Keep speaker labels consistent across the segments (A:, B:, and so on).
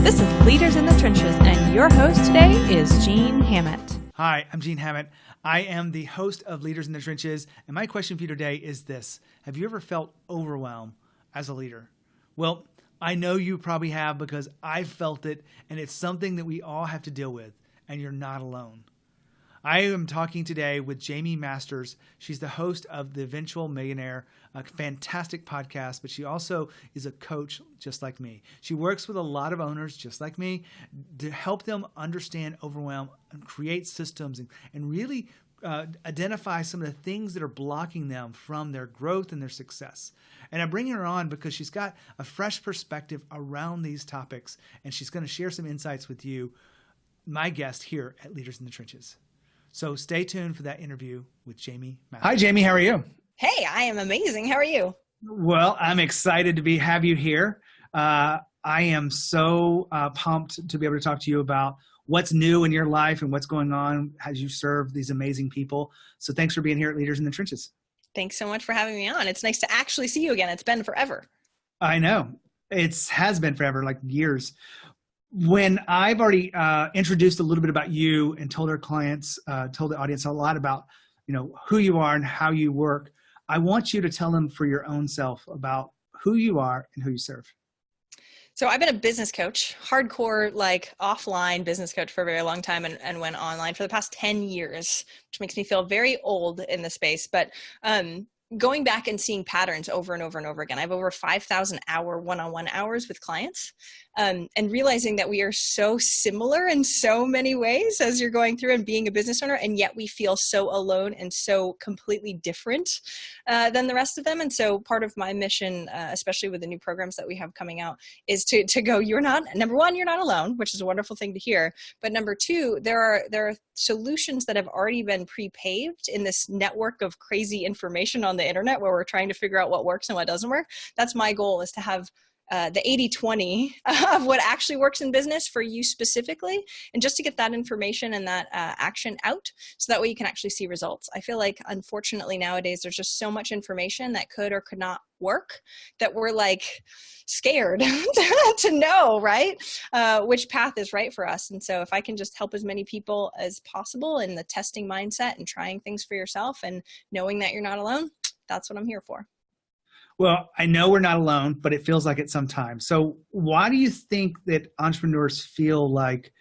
A: This is Leaders in the Trenches, and your host today is Gene Hammett.
B: Hi, I'm Gene Hammett. I am the host of Leaders in the Trenches, and my question for you today is this. Have you ever felt overwhelmed as a leader? Well, I know you probably have because I've felt it, and it's something that we all have to deal with, and you're not alone. I am talking today with Jamie Masters. She's the host of The Eventual Millionaire, a fantastic podcast, but she also is a coach just like me. She works with a lot of owners just like me to help them understand overwhelm and create systems and really identify some of the things that are blocking them from their growth and their success. And I'm bringing her on because she's got a fresh perspective around these topics, and she's going to share some insights with you, my guest here at Leaders in the Trenches. So stay tuned for that interview with Jamie Masters. Hi, Jamie. How are you?
C: Hey, I am amazing. How are you?
B: Well, I'm excited to have you here. I am so pumped to be able to talk to you about what's new in your life and what's going on as you serve these amazing people. So thanks for being here at Leaders in the Trenches.
C: Thanks so much for having me on. It's nice to actually see you again. It's been forever.
B: I know. It has been forever, like years. When I've already introduced a little bit about you and told our clients, told the audience a lot about, who you are and how you work, I want you to tell them for your own self about who you are and who you serve.
C: So I've been a business coach, hardcore, offline business coach for a very long time and went online for the past 10 years, which makes me feel very old in the space. But going back and seeing patterns over and over and over again. I have over 5,000 hour one-on-one hours with clients, and realizing that we are so similar in so many ways as you're going through and being a business owner, and yet we feel so alone and so completely different than the rest of them. And so part of my mission, especially with the new programs that we have coming out, is to go, number one, you're not alone, which is a wonderful thing to hear. But number two, there are solutions that have already been pre-paved in this network of crazy information on the internet where we're trying to figure out what works and what doesn't work. That's my goal, is to have the 80-20 of what actually works in business for you specifically, and just to get that information and that action out so that way you can actually see results. I feel like, unfortunately, nowadays there's just so much information that could or could not work that we're scared to know, right? Which path is right for us. And so if I can just help as many people as possible in the testing mindset and trying things for yourself and knowing that you're not alone, that's what I'm here for.
B: Well, I know we're not alone, but it feels like it sometimes. So why do you think that entrepreneurs feel like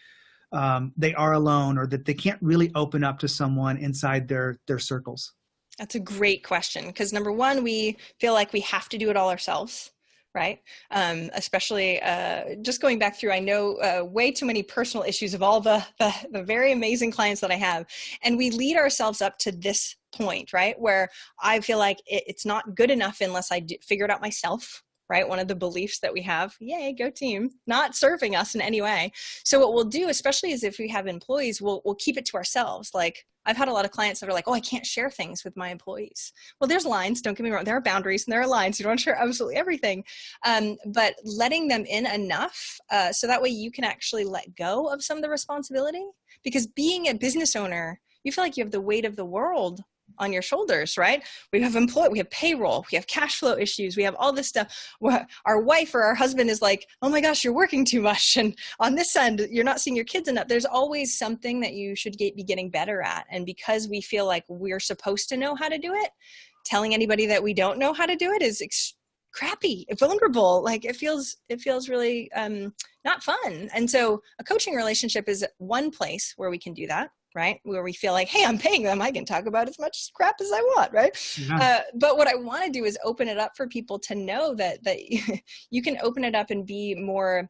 B: they are alone, or that they can't really open up to someone inside their circles?
C: That's a great question, because number one, we feel like we have to do it all ourselves. Right? Especially just going back through, I know way too many personal issues of all the very amazing clients that I have. And we lead ourselves up to this point, right? Where I feel like it's not good enough unless I figure it out myself. Right? One of the beliefs that we have, yay, go team, not serving us in any way. So what we'll do, especially is if we have employees, we'll keep it to ourselves. I've had a lot of clients that are like, oh, I can't share things with my employees. Well, there's lines, don't get me wrong. There are boundaries and there are lines. You don't share absolutely everything. But letting them in enough so that way you can actually let go of some of the responsibility. Because being a business owner, you feel like you have the weight of the world on your shoulders, right? We have we have payroll, we have cash flow issues, we have all this stuff. Our wife or our husband is like, oh my gosh, you're working too much. And on this end, you're not seeing your kids enough. There's always something that you should be getting better at. And because we feel like we're supposed to know how to do it, telling anybody that we don't know how to do it is crappy, vulnerable. It feels really not fun. And so a coaching relationship is one place where we can do that. Right? Where we feel like, hey, I'm paying them. I can talk about as much crap as I want. Right? Yeah. But what I want to do is open it up for people to know that you can open it up and be more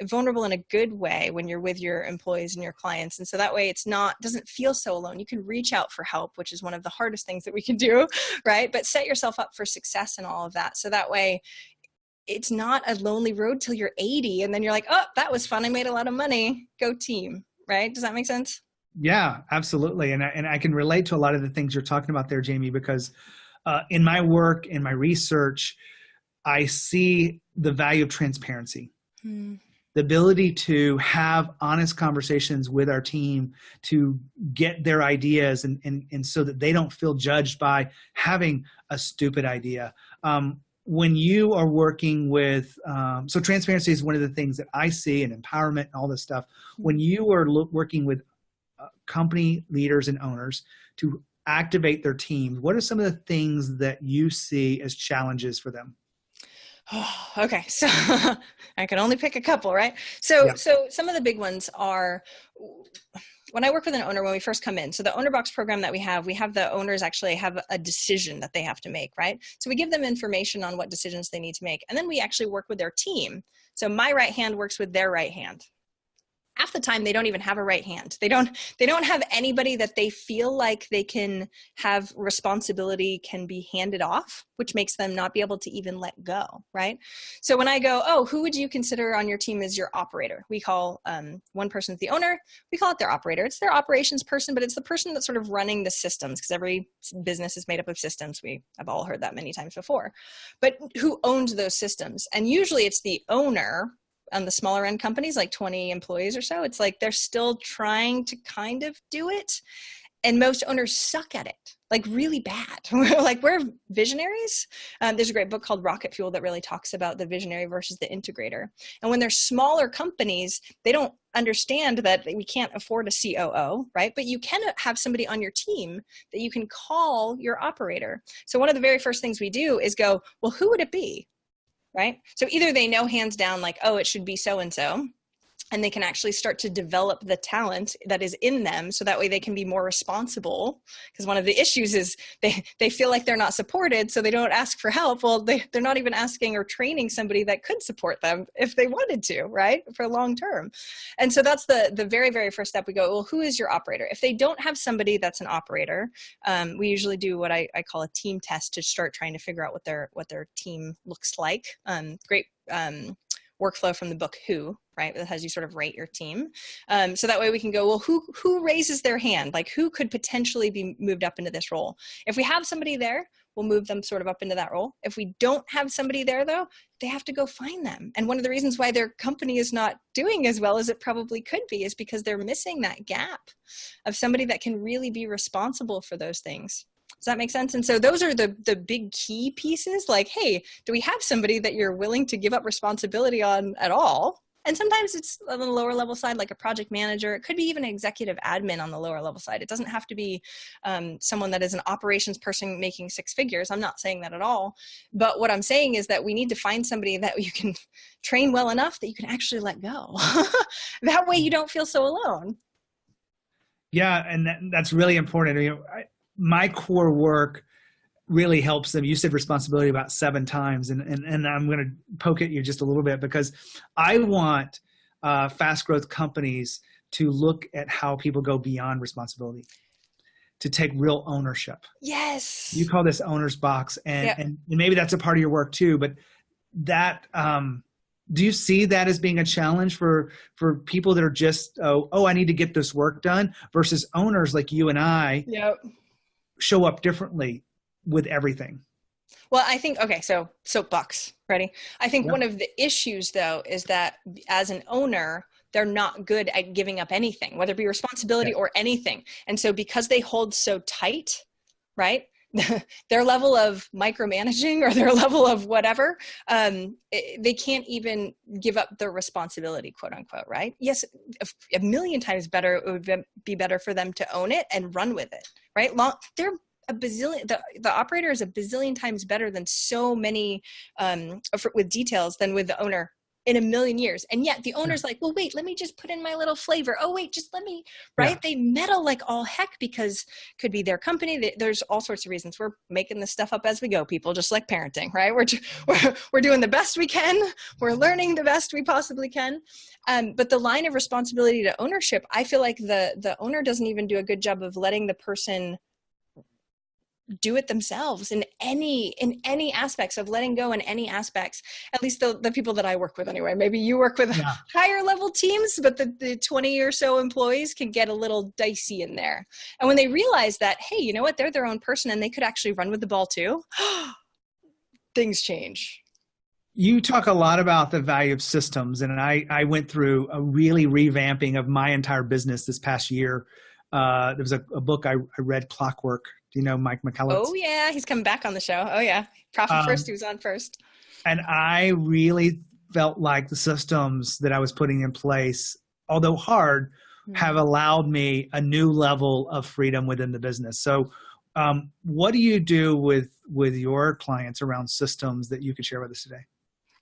C: vulnerable in a good way when you're with your employees and your clients. And so that way doesn't feel so alone. You can reach out for help, which is one of the hardest things that we can do. Right? But set yourself up for success and all of that. So that way it's not a lonely road till you're 80. And then you're like, oh, that was fun. I made a lot of money. Go team. Right? Does that make sense?
B: Yeah, absolutely. And I can relate to a lot of the things you're talking about there, Jamie, because in my work, in my research, I see the value of transparency. The ability to have honest conversations with our team to get their ideas and so that they don't feel judged by having a stupid idea. when you are working with, so transparency is one of the things that I see, and empowerment and all this stuff. When you are working with company leaders and owners to activate their teams, what are some of the things that you see as challenges for them?
C: Oh, okay, so I can only pick a couple, right? So some of the big ones are, when I work with an owner, when we first come in, so the owner box program that we have the owners actually have a decision that they have to make, right? So we give them information on what decisions they need to make. And then we actually work with their team. So my right hand works with their right hand. Half the time they don't even have a right hand. They don't have anybody that they feel like they can have responsibility can be handed off, which makes them not be able to even let go, right? So when I go, oh, who would you consider on your team as your operator? We call one person's the owner. We call it their operator. It's their operations person, but it's the person that's sort of running the systems, because every business is made up of systems. I've all heard that many times before. But who owns those systems? And usually it's the owner. On the smaller end companies, like 20 employees or so, it's like they're still trying to kind of do it. And most owners suck at it, like really bad. We're visionaries. There's a great book called Rocket Fuel that really talks about the visionary versus the integrator. And when they're smaller companies, they don't understand that we can't afford a COO, right? But you can have somebody on your team that you can call your operator. So one of the very first things we do is go, well, who would it be? Right? So either they know hands down, like, oh, it should be so-and-so, and they can actually start to develop the talent that is in them, so that way they can be more responsible. Because one of the issues is they feel like they're not supported, so they don't ask for help. Well, they're not even asking or training somebody that could support them if they wanted to, right? For long term. And so that's the very, very first step. We go, well, who is your operator? If they don't have somebody that's an operator, we usually do what I call a team test to start trying to figure out what their team looks like. Great workflow from the book Who, right? That has you sort of rate your team. So that way we can go, well, who raises their hand? Like, who could potentially be moved up into this role? If we have somebody there, we'll move them sort of up into that role. If we don't have somebody there, though, they have to go find them. And one of the reasons why their company is not doing as well as it probably could be is because they're missing that gap of somebody that can really be responsible for those things. Does that make sense? And so those are the big key pieces, like, hey, do we have somebody that you're willing to give up responsibility on at all? And sometimes it's on the lower level side, like a project manager. It could be even an executive admin on the lower level side. It doesn't have to be someone that is an operations person making six figures. I'm not saying that at all. But what I'm saying is that we need to find somebody that you can train well enough that you can actually let go. That way you don't feel so alone.
B: Yeah, and that's really important. My core work really helps them. You said responsibility about 7 times, and I'm going to poke at you just a little bit, because I want fast growth companies to look at how people go beyond responsibility, to take real ownership.
C: Yes.
B: You call this owner's box, and maybe that's a part of your work too, but that, do you see that as being a challenge for people that are just, I need to get this work done, versus owners like you and I show up differently with everything?
C: Well, I think, okay, so soapbox, ready? I think one of the issues, though, is that as an owner, they're not good at giving up anything, whether it be responsibility or anything. And so because they hold so tight, right, their level of micromanaging or their level of whatever, they can't even give up their responsibility, quote unquote, right? Yes, a million times better, it would be better for them to own it and run with it, right? They're a bazillion, the operator is a bazillion times better than so many with details than with the owner in a million years. And yet the owner's like, well, wait, let me just put in my little flavor. Oh, wait, just let me, right? They meddle like all heck, because could be their company. There's all sorts of reasons. We're making this stuff up as we go, people, just like parenting, right? We're doing the best we can. We're learning the best we possibly can. But the line of responsibility to ownership, I feel like the owner doesn't even do a good job of letting the person do it themselves in any aspects of letting go, in any aspects, at least the people that I work with anyway. Maybe you work with higher level teams, but the 20 or so employees can get a little dicey in there. And when they realize that, hey, you know what, they're their own person and they could actually run with the ball too, things change.
B: You talk a lot about the value of systems, and I went through a really revamping of my entire business this past year. There was a book I read, Clockwork, Do you know Mike McCullough?
C: Oh yeah, he's coming back on the show. Oh yeah, Profit First, he was on first.
B: And I really felt like the systems that I was putting in place, although hard, have allowed me a new level of freedom within the business. So what do you do with your clients around systems that you could share with us today?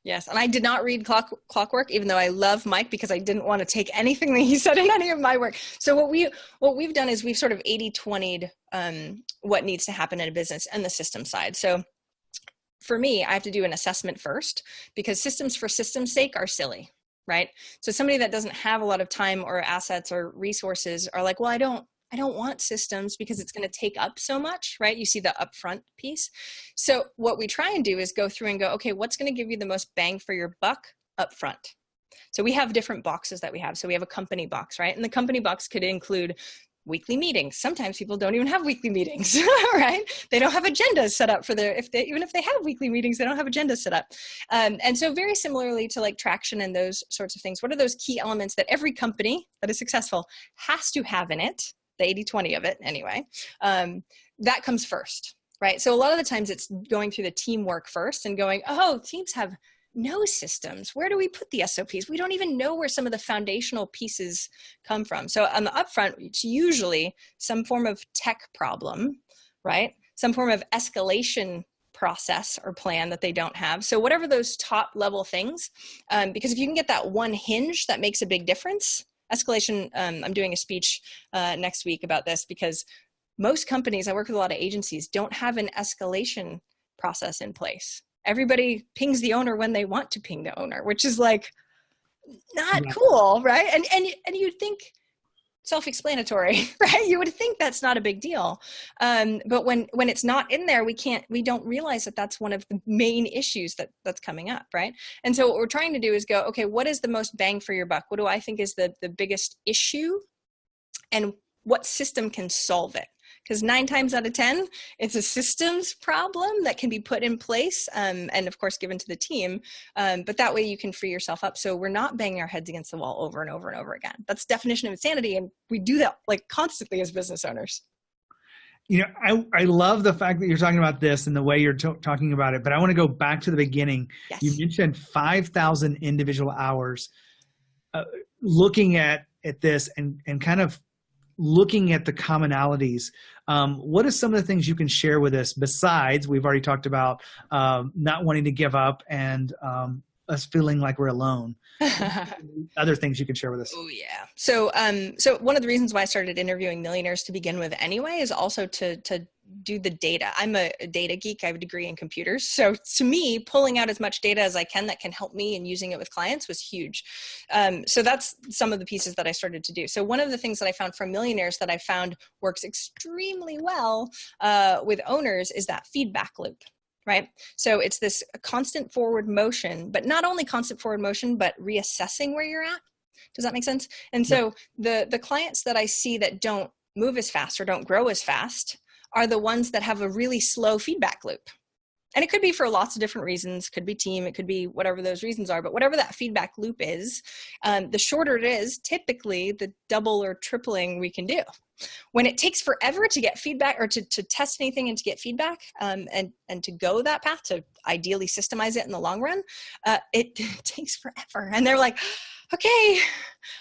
C: Yes, and I did not read Clockwork, even though I love Mike, because I didn't want to take anything that he said in any of my work. So what we've done is we've sort of 80-20'd what needs to happen in a business and the system side. So for me, I have to do an assessment first, because systems for system's sake are silly, right? So somebody that doesn't have a lot of time or assets or resources are like, well, I don't want systems because it's going to take up so much, right? You see the upfront piece. So what we try and do is go through and go, okay, what's going to give you the most bang for your buck upfront? So we have different boxes that we have. So we have a company box, right? And the company box could include weekly meetings. Sometimes people don't even have weekly meetings, right? They don't have agendas set up for even if they have weekly meetings, they don't have agendas set up. And so very similarly to like traction and those sorts of things, what are those key elements that every company that is successful has to have in it? The 80-20 of it anyway, that comes first, right? So a lot of the times it's going through the teamwork first and going, oh, teams have no systems. Where do we put the SOPs? We don't even know where some of the foundational pieces come from. So on the upfront, it's usually some form of tech problem, right? Some form of escalation process or plan that they don't have. So whatever those top level things, because if you can get that one hinge, that makes a big difference. Escalation, I'm doing a speech next week about this, because most companies, I work with a lot of agencies, don't have an escalation process in place. Everybody pings the owner when they want to ping the owner, which is like not cool, right? And you'd think self-explanatory, right? You would think that's not a big deal. But when it's not in there, we don't realize that that's one of the main issues that's coming up, right? And so what we're trying to do is go, okay, what is the most bang for your buck? What do I think is the biggest issue? And what system can solve it? Because 9 times out of 10, it's a systems problem that can be put in place and of course given to the team. But that way you can free yourself up. So we're not banging our heads against the wall over and over and over again. That's the definition of insanity. And we do that like constantly as business owners.
B: You know, I love the fact that you're talking about this and the way you're talking about it, but I want to go back to the beginning.
C: Yes.
B: You mentioned 5,000 individual hours looking at this and kind of looking at the commonalities. What are some of the things you can share with us besides, we've already talked about not wanting to give up and us feeling like we're alone? Other things you can share with us?
C: Oh yeah. So so one of the reasons why I started interviewing millionaires to begin with anyway is also to do the data. I'm a data geek. I have a degree in computers. So to me, pulling out as much data as I can that can help me and using it with clients was huge. So that's some of the pieces that I started to do. So one of the things that I found from millionaires that I found works extremely well with owners is that feedback loop. Right? So it's this constant forward motion, but not only constant forward motion, but reassessing where you're at. Does that make sense? And so the clients that I see that don't move as fast or don't grow as fast are the ones that have a really slow feedback loop. And it could be for lots of different reasons. It could be team, it could be whatever those reasons are, but whatever that feedback loop is, the shorter it is, typically the double or tripling we can do. When it takes forever to get feedback or to test anything and to get feedback and to go that path, to ideally systemize it in the long run, it takes forever. And they're like, okay,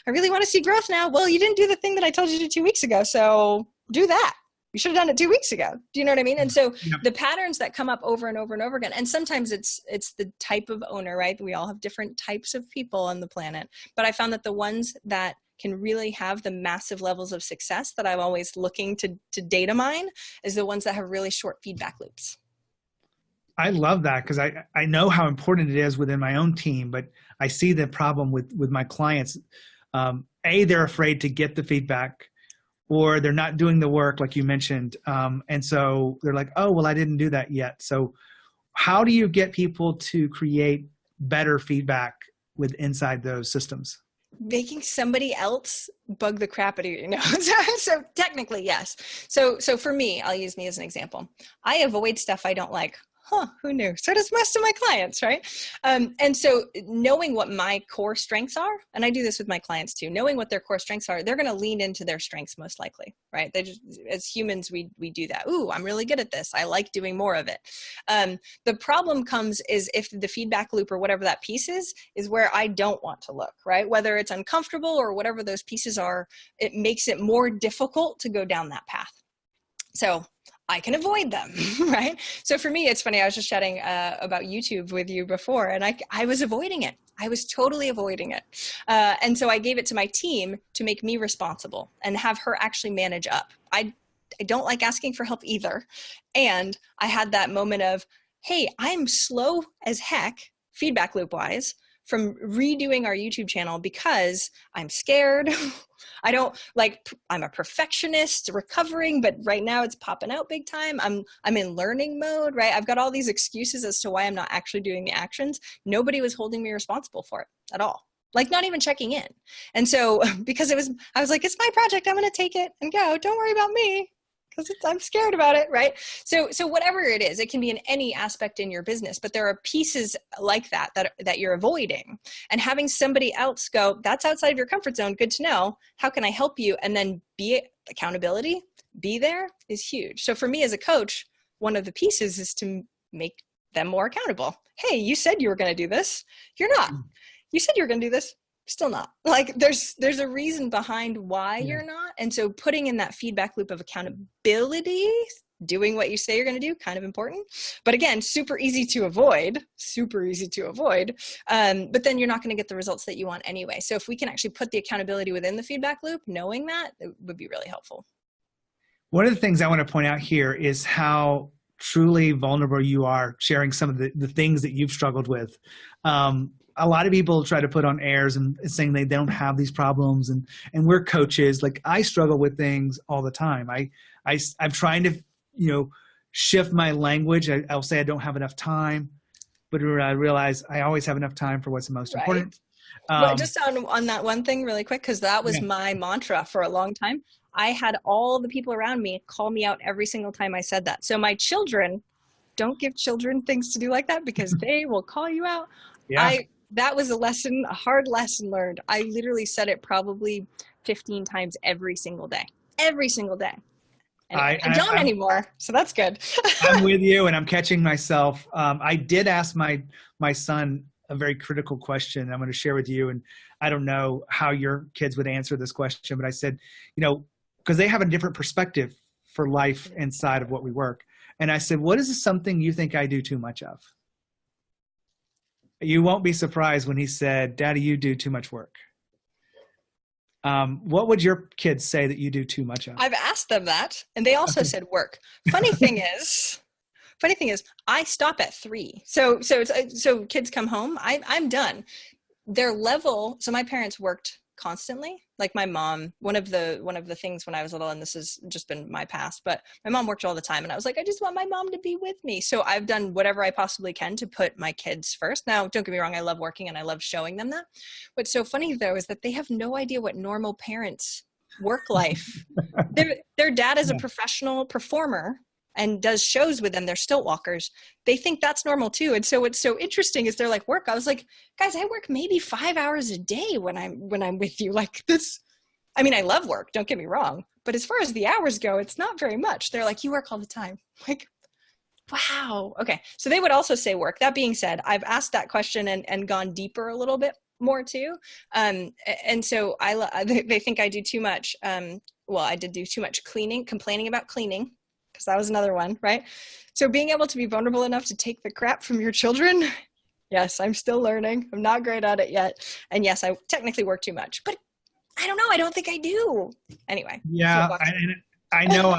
C: I really want to see growth now. Well, you didn't do the thing that I told you to do 2 weeks ago, so do that. You should have done it 2 weeks ago. Do you know what I mean? And so the patterns that come up over and over and over again, and sometimes it's the type of owner, right? We all have different types of people on the planet. But I found that the ones that can really have the massive levels of success that I'm always looking to data mine is the ones that have really short feedback loops.
B: I love that because I know how important it is within my own team, but I see the problem with my clients. They're afraid to get the feedback, or they're not doing the work like you mentioned. And so they're like, oh, well, I didn't do that yet. So how do you get people to create better feedback with inside those systems?
C: Making somebody else bug the crap out of you, so technically, yes. So for me, I'll use me as an example. I avoid stuff I don't like Who knew? So does most of my clients, right? And so knowing what my core strengths are, and I do this with my clients too, knowing what their core strengths are, they're going to lean into their strengths most likely, right? They just, as humans, we do that. Ooh, I'm really good at this. I like doing more of it. The problem comes is if the feedback loop or whatever that piece is where I don't want to look, right? Whether it's uncomfortable or whatever those pieces are, it makes it more difficult to go down that path. So I can avoid them, right? So for me, it's funny. I was just chatting about YouTube with you before, and I was avoiding it. I was totally avoiding it. And so I gave it to my team to make me responsible and have her actually manage up. I don't like asking for help either. And I had that moment of, hey, I'm slow as heck, feedback loop wise, from redoing our YouTube channel because I'm scared. I'm a perfectionist recovering, but right now it's popping out big time. I'm in learning mode, right? I've got all these excuses as to why I'm not actually doing the actions. Nobody was holding me responsible for it at all. Like not even checking in. And so because I was like, it's my project. I'm going to take it and go. Don't worry about me. Because I'm scared about it, right? So whatever it is, it can be in any aspect in your business, but there are pieces like that you're avoiding. And having somebody else go, that's outside of your comfort zone, good to know. How can I help you? And then accountability, be there is huge. So for me as a coach, one of the pieces is to make them more accountable. Hey, you said you were going to do this. You're not. You said you were going to do this. Still not. Like there's a reason behind why you're not. And so putting in that feedback loop of accountability, doing what you say you're going to do, kind of important. But again, super easy to avoid. But then you're not going to get the results that you want anyway. So if we can actually put the accountability within the feedback loop, knowing that, it would be really helpful.
B: One of the things I want to point out here is how truly vulnerable you are sharing some of the things that you've struggled with. A lot of people try to put on airs and saying they don't have these problems, and we're coaches. Like I struggle with things all the time. I'm trying to, shift my language. I'll say I don't have enough time, but I realize I always have enough time for what's most important.
C: Well, just on that one thing really quick, because that was my mantra for a long time. I had all the people around me call me out every single time I said that. So my children, don't give children things to do like that because they will call you out.
B: Yeah.
C: That was a hard lesson learned. I literally said it probably 15 times every single day. Anyway, I don't anymore, so that's good.
B: I'm with you, and I'm catching myself. I did ask my son a very critical question I'm going to share with you, and I don't know how your kids would answer this question, but I said, because they have a different perspective for life inside of what we work. And I said, what is something you think I do too much of? You won't be surprised when he said, Daddy, you do too much work. What would your kids say that you do too much of?
C: I've asked them that, and they also said work. Funny thing is, I stop at 3. So kids come home, I'm done. Their level. So my parents worked constantly. Like my mom, one of the things when I was little, and this has just been my past, but my mom worked all the time, and I was like, I just want my mom to be with me. So I've done whatever I possibly can to put my kids first. Now, don't get me wrong, I love working and I love showing them that. What's so funny though is that they have no idea what normal parents' work life. Their dad is a professional performer and does shows with them. They're stilt walkers. They think that's normal too. And so what's so interesting is they're like, work. I was like, guys, I work maybe 5 hours a day when I'm with you. Like this, I mean, I love work, don't get me wrong, but as far as the hours go, it's not very much. They're like, you work all the time. Like, wow. Okay. So they would also say work. That being said, I've asked that question and gone deeper a little bit more too. And so they think I do too much. I did do too much complaining about cleaning, because that was another one, right? So being able to be vulnerable enough to take the crap from your children. Yes, I'm still learning. I'm not great at it yet. And yes, I technically work too much, but I don't know. I don't think I do. Anyway.
B: Yeah, I know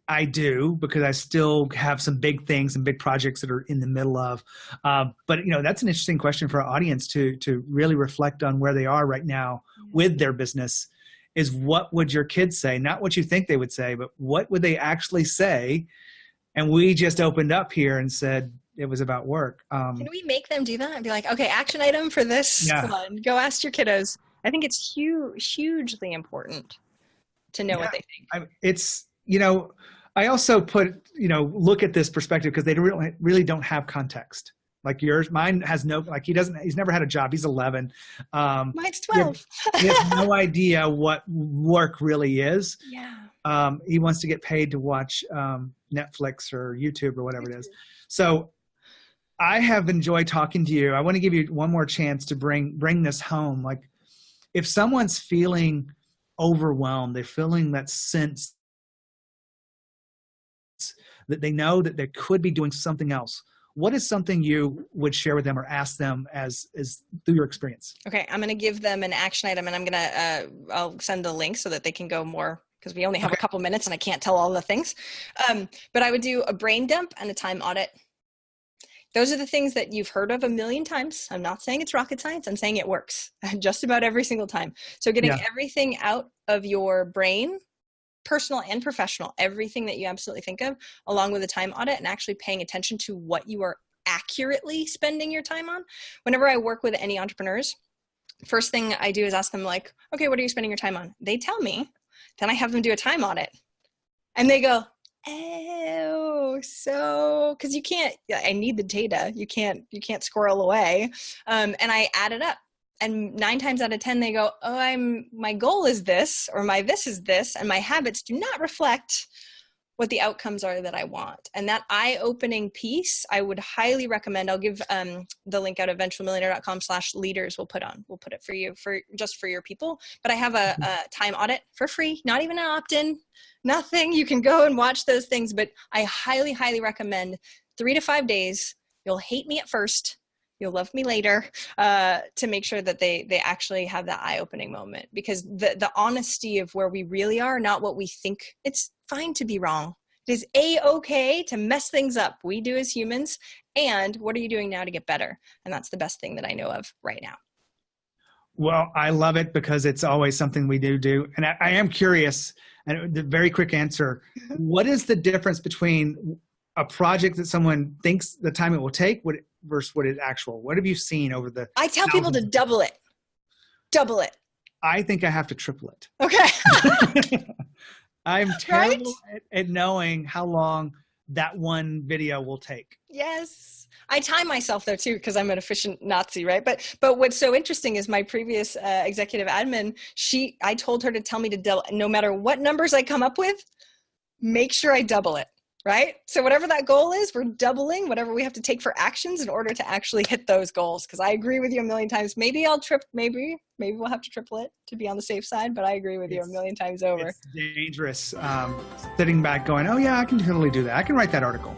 B: I do, because I still have some big things and big projects that are in the middle of. But that's an interesting question for our audience to really reflect on where they are right now with their business. Is what would your kids say? Not what you think they would say, but what would they actually say? And we just opened up here and said it was about work.
C: Can we make them do that and be like, okay, action item for this one, go ask your kiddos. I think it's hugely important to know what they think.
B: I also put, look at this perspective because they really don't have context. Like yours, mine has no, like he's never had a job. He's 11.
C: Mine's 12.
B: He has no idea what work really is.
C: Yeah.
B: He wants to get paid to watch Netflix or YouTube or whatever it is. So I have enjoyed talking to you. I want to give you one more chance to bring this home. Like if someone's feeling overwhelmed, they're feeling that sense that they know that they could be doing something else. What is something you would share with them or ask them as through your experience?
C: Okay, I'm going to give them an action item, and I'm going to I'll send the link so that they can go more, because we only have a couple minutes and I can't tell all the things. But I would do a brain dump and a time audit. Those are the things that you've heard of a million times. I'm not saying it's rocket science. I'm saying it works just about every single time. So getting everything out of your brain, personal and professional, everything that you absolutely think of, along with a time audit, and actually paying attention to what you are accurately spending your time on. Whenever I work with any entrepreneurs, first thing I do is ask them like, okay, what are you spending your time on? They tell me, then I have them do a time audit. And they go, oh, so, because you can't, I need the data. You can't squirrel away. And I add it up. And 9 times out of 10, they go, oh, my goal is this, or my this is this, and my habits do not reflect what the outcomes are that I want. And that eye-opening piece, I would highly recommend. I'll give the link out at eventualmillionaire.com/leaders. We'll put it for you, just for your people. But I have a time audit for free, not even an opt-in, nothing. You can go and watch those things. But I highly, highly recommend 3 to 5 days. You'll hate me at first. You'll love me later, to make sure that they actually have that eye-opening moment, because the honesty of where we really are, not what we think. It's fine to be wrong. It is A-okay to mess things up. We do as humans. And what are you doing now to get better? And that's the best thing that I know of right now.
B: Well, I love it because it's always something we do. And I am curious, and the very quick answer, what is the difference between a project that someone thinks the time it will take versus what is actual? What have you seen over the...
C: I tell people to double it. Double it.
B: I think I have to triple it.
C: Okay.
B: I'm terrible at knowing how long that one video will take.
C: Yes. I time myself though too, because I'm an efficient Nazi, right? But what's so interesting is my previous executive admin, I told her to tell me to double, no matter what numbers I come up with, make sure I double it. Right? So whatever that goal is, we're doubling whatever we have to take for actions in order to actually hit those goals. Because I agree with you a million times. Maybe maybe we'll have to triple it to be on the safe side, but I agree with you a million times over.
B: It's dangerous sitting back going, oh yeah, I can totally do that. I can write that article.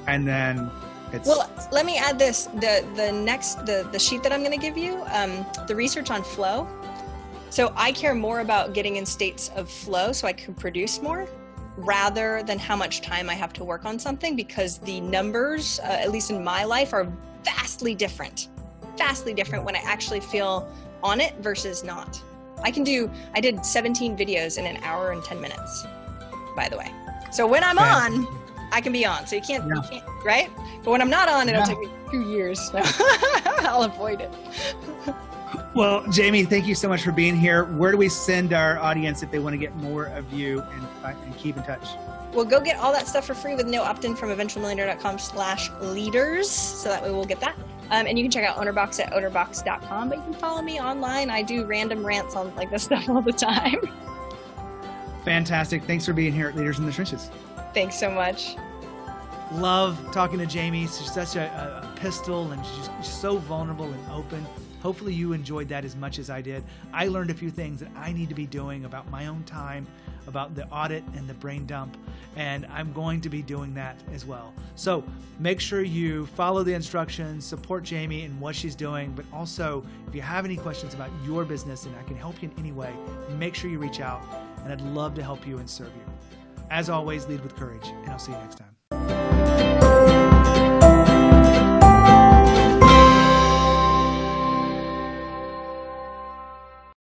B: And then it's...
C: Well, let me add this. The sheet that I'm going to give you, the research on flow. So I care more about getting in states of flow so I can produce more, rather than how much time I have to work on something, because the numbers, at least in my life, are vastly different when I actually feel on it versus not. I did 17 videos in an hour and 10 minutes, by the way. So when I'm on, I can be on. So you can't, right? But when I'm not on, it'll take me 2 years. So I'll avoid it.
B: Well, Jamie, thank you so much for being here. Where do we send our audience if they want to get more of you and keep in touch?
C: Well, go get all that stuff for free with no opt-in from eventualmillionaire.com/leaders. So that way we'll get that. And you can check out Ownerbox at ownerbox.com, but you can follow me online. I do random rants on like this stuff all the time.
B: Fantastic. Thanks for being here at Leaders in the Trenches.
C: Thanks so much.
B: Love talking to Jamie. She's such a pistol, and she's so vulnerable and open. Hopefully you enjoyed that as much as I did. I learned a few things that I need to be doing about my own time, about the audit and the brain dump, and I'm going to be doing that as well. So make sure you follow the instructions, support Jamie and what she's doing, but also if you have any questions about your business and I can help you in any way, make sure you reach out, and I'd love to help you and serve you. As always, lead with courage, and I'll see you next time.